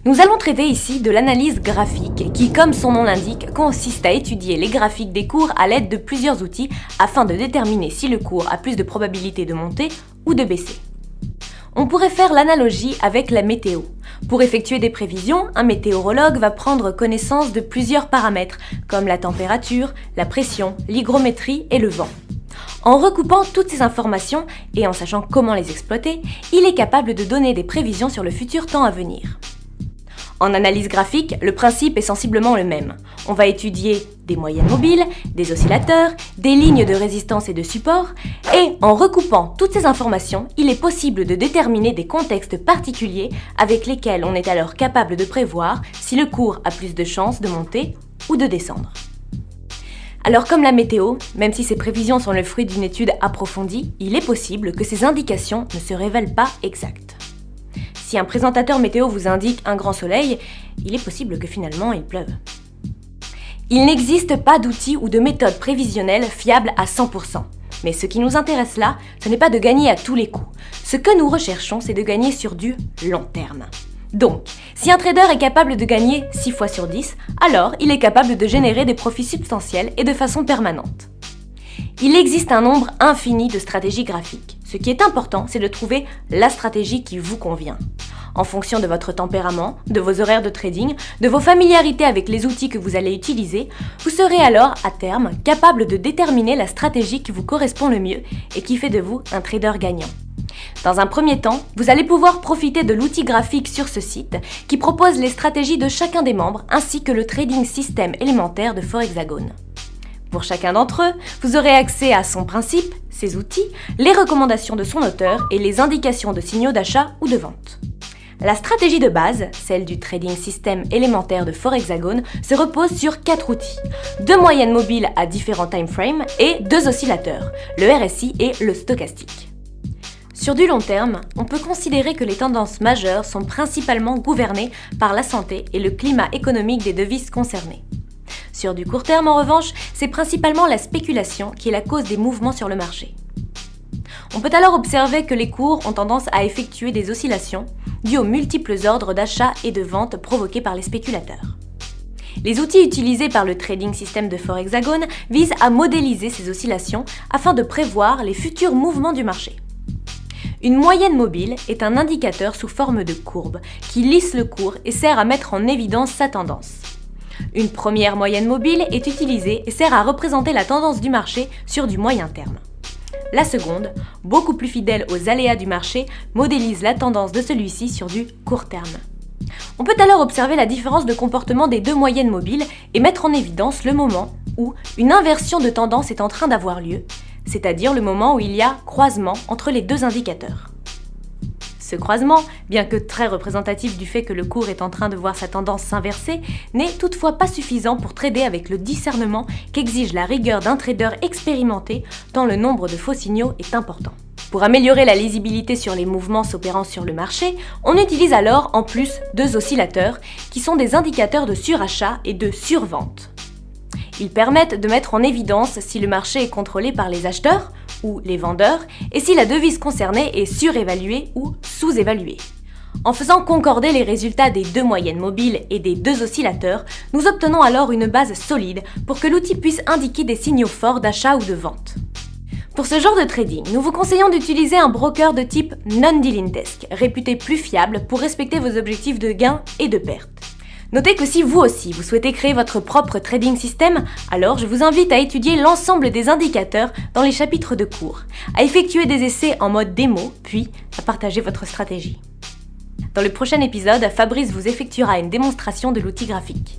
Nous allons traiter ici de l'analyse graphique qui, comme son nom l'indique, consiste à étudier les graphiques des cours à l'aide de plusieurs outils afin de déterminer si le cours a plus de probabilité de monter ou de baisser. On pourrait faire l'analogie avec la météo. Pour effectuer des prévisions, un météorologue va prendre connaissance de plusieurs paramètres comme la température, la pression, l'hygrométrie et le vent. En recoupant toutes ces informations et en sachant comment les exploiter, il est capable de donner des prévisions sur le futur temps à venir. En analyse graphique, le principe est sensiblement le même. On va étudier des moyennes mobiles, des oscillateurs, des lignes de résistance et de support, et en recoupant toutes ces informations, il est possible de déterminer des contextes particuliers avec lesquels on est alors capable de prévoir si le cours a plus de chances de monter ou de descendre. Alors comme la météo, même si ces prévisions sont le fruit d'une étude approfondie, il est possible que ces indications ne se révèlent pas exactes. Si un présentateur météo vous indique un grand soleil, il est possible que finalement il pleuve. Il n'existe pas d'outils ou de méthodes prévisionnelles fiables à 100%. Mais ce qui nous intéresse là, ce n'est pas de gagner à tous les coups. Ce que nous recherchons, c'est de gagner sur du long terme. Donc, si un trader est capable de gagner 6 fois sur 10, alors il est capable de générer des profits substantiels et de façon permanente. Il existe un nombre infini de stratégies graphiques. Ce qui est important, c'est de trouver la stratégie qui vous convient. En fonction de votre tempérament, de vos horaires de trading, de vos familiarités avec les outils que vous allez utiliser, vous serez alors, à terme, capable de déterminer la stratégie qui vous correspond le mieux et qui fait de vous un trader gagnant. Dans un premier temps, vous allez pouvoir profiter de l'outil graphique sur ce site qui propose les stratégies de chacun des membres ainsi que le trading système élémentaire de Forexagone. Pour chacun d'entre eux, vous aurez accès à son principe, ses outils, les recommandations de son auteur et les indications de signaux d'achat ou de vente. La stratégie de base, celle du trading système élémentaire de Forexagone, se repose sur 4 outils, 2 moyennes mobiles à différents timeframes et 2 oscillateurs, le RSI et le stochastique. Sur du long terme, on peut considérer que les tendances majeures sont principalement gouvernées par la santé et le climat économique des devises concernées. Sur du court terme, en revanche, c'est principalement la spéculation qui est la cause des mouvements sur le marché. On peut alors observer que les cours ont tendance à effectuer des oscillations dues aux multiples ordres d'achat et de vente provoqués par les spéculateurs. Les outils utilisés par le trading système de Forexagone visent à modéliser ces oscillations afin de prévoir les futurs mouvements du marché. Une moyenne mobile est un indicateur sous forme de courbe qui lisse le cours et sert à mettre en évidence sa tendance. Une première moyenne mobile est utilisée et sert à représenter la tendance du marché sur du moyen terme. La seconde, beaucoup plus fidèle aux aléas du marché, modélise la tendance de celui-ci sur du court terme. On peut alors observer la différence de comportement des 2 moyennes mobiles et mettre en évidence le moment où une inversion de tendance est en train d'avoir lieu, c'est-à-dire le moment où il y a croisement entre les 2 indicateurs. Ce croisement, bien que très représentatif du fait que le cours est en train de voir sa tendance s'inverser, n'est toutefois pas suffisant pour trader avec le discernement qu'exige la rigueur d'un trader expérimenté tant le nombre de faux signaux est important. Pour améliorer la lisibilité sur les mouvements s'opérant sur le marché, on utilise alors en plus 2 oscillateurs qui sont des indicateurs de surachat et de survente. Ils permettent de mettre en évidence si le marché est contrôlé par les acheteurs ou les vendeurs et si la devise concernée est surévaluée ou sous-évaluée. En faisant concorder les résultats des 2 moyennes mobiles et des 2 oscillateurs, nous obtenons alors une base solide pour que l'outil puisse indiquer des signaux forts d'achat ou de vente. Pour ce genre de trading, nous vous conseillons d'utiliser un broker de type non-dealing desk, réputé plus fiable pour respecter vos objectifs de gain et de perte. Notez que si vous aussi, vous souhaitez créer votre propre trading system, alors je vous invite à étudier l'ensemble des indicateurs dans les chapitres de cours, à effectuer des essais en mode démo, puis à partager votre stratégie. Dans le prochain épisode, Fabrice vous effectuera une démonstration de l'outil graphique.